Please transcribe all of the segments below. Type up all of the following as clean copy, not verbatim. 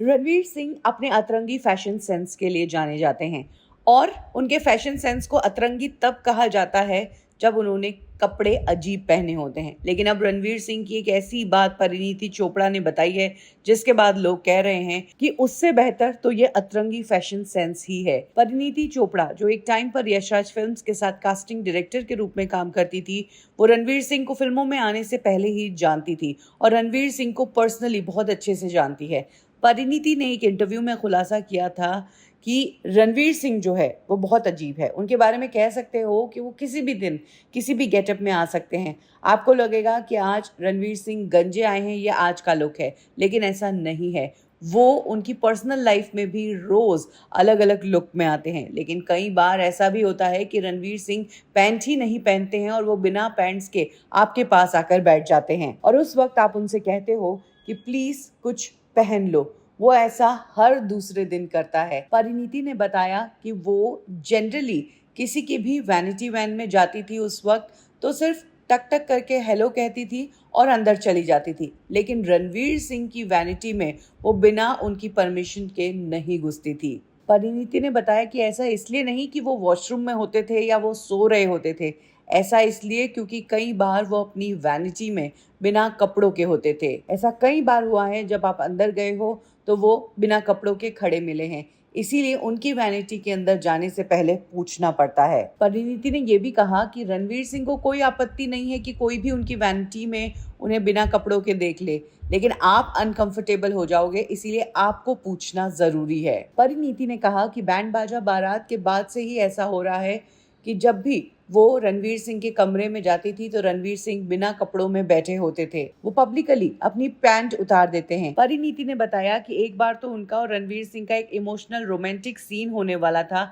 रणवीर सिंह अपने अतरंगी fashion sense के लिए जाने जाते हैं और उनके फैशन सेंस को अतरंगी तब कहा जाता है जब उन्होंने कपड़े अजीब पहने होते हैं। लेकिन अब रणवीर सिंह की एक ऐसी बात परिणीति चोपड़ा ने बताई है जिसके बाद लोग कह रहे हैं कि उससे बेहतर तो ये अतरंगी फैशन सेंस ही है। परिणीति चोपड़ा, जो एक टाइम पर यशराज फिल्म्स के साथ कास्टिंग डायरेक्टर के रूप में काम करती थी, वो रणवीर सिंह को फिल्मों में आने से पहले ही जानती थी और रणवीर सिंह को पर्सनली बहुत अच्छे से जानती है। परिणीति ने एक इंटरव्यू में खुलासा किया था कि रणवीर सिंह जो है वो बहुत अजीब है। उनके बारे में कह सकते हो कि वो किसी भी दिन किसी भी गेटअप में आ सकते हैं। आपको लगेगा कि आज रणवीर सिंह गंजे आए हैं, ये आज का लुक है, लेकिन ऐसा नहीं है। वो उनकी पर्सनल लाइफ में भी रोज अलग अलग लुक में आते हैं। लेकिन कई बार ऐसा भी होता है कि रणवीर सिंह पैंट ही नहीं पहनते हैं और वो बिना पैंट्स के आपके पास आकर बैठ जाते हैं और उस वक्त आप उनसे कहते हो कि प्लीज कुछ पहन लो। वो ऐसा हर दूसरे दिन करता है। परिणीति ने बताया कि वो जनरली किसी की भी वैनिटी वैन में जाती थी उस वक्त तो सिर्फ टक टक करके हेलो कहती थी और अंदर चली जाती थी, लेकिन रणवीर सिंह की वैनिटी में वो बिना उनकी परमिशन के नहीं घुसती थी। परिणीति ने बताया कि ऐसा इसलिए नहीं कि वो वॉशरूम में होते थे या वो सो रहे होते थे, ऐसा इसलिए क्योंकि कई बार वो अपनी वैनिटी में बिना कपड़ों के होते थे। ऐसा कई बार हुआ है जब आप अंदर गए हो तो वो बिना कपड़ों के खड़े मिले हैं, इसीलिए उनकी वैनिटी के अंदर जाने से पहले पूछना पड़ता है। परिणीति ने यह भी कहा कि रणवीर सिंह को कोई आपत्ति नहीं है कि कोई भी उनकी वैनिटी में उन्हें बिना कपड़ों के देख ले, लेकिन आप अनकंफर्टेबल हो जाओगे, इसीलिए आपको पूछना जरूरी है। परिणीति ने कहा कि बैंड बाजा बारात के बाद से ही ऐसा हो रहा है कि जब भी वो रणवीर सिंह के कमरे में जाती थी तो रणवीर सिंह बिना कपड़ों में बैठे होते थे। वो पब्लिकली अपनी पैंट उतार देते हैं। परिणीति ने बताया कि एक बार तो उनका और रणवीर सिंह का एक इमोशनल रोमांटिक सीन होने वाला था।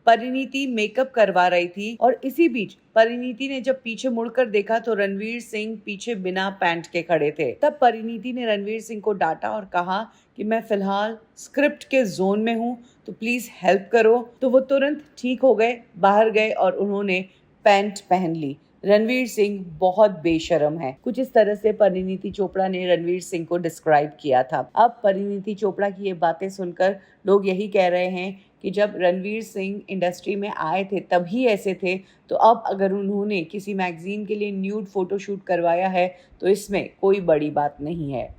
परिणीति मेकअप करवा रही थी और इसी बीच परिणीति ने जब पीछे मुड़कर देखा तो रणवीर सिंह पीछे बिना पैंट के खड़े थे। तब परिणीति ने रणवीर सिंह को डांटा और कहा कि मैं फिलहाल स्क्रिप्ट के जोन में हूँ तो प्लीज हेल्प करो। तो वो तुरंत ठीक हो गए, बाहर गए और उन्होंने पैंट पहन ली। रणवीर सिंह बहुत बेशर्म है। कुछ इस तरह से परिणीति चोपड़ा ने रणवीर सिंह को डिस्क्राइब किया था। अब परिणीति चोपड़ा की ये बातें सुनकर लोग यही कह रहे हैं कि जब रणवीर सिंह इंडस्ट्री में आए थे तभी ऐसे थे, तो अब अगर उन्होंने किसी मैगजीन के लिए न्यूड फोटोशूट करवाया है तो इसमें कोई बड़ी बात नहीं है।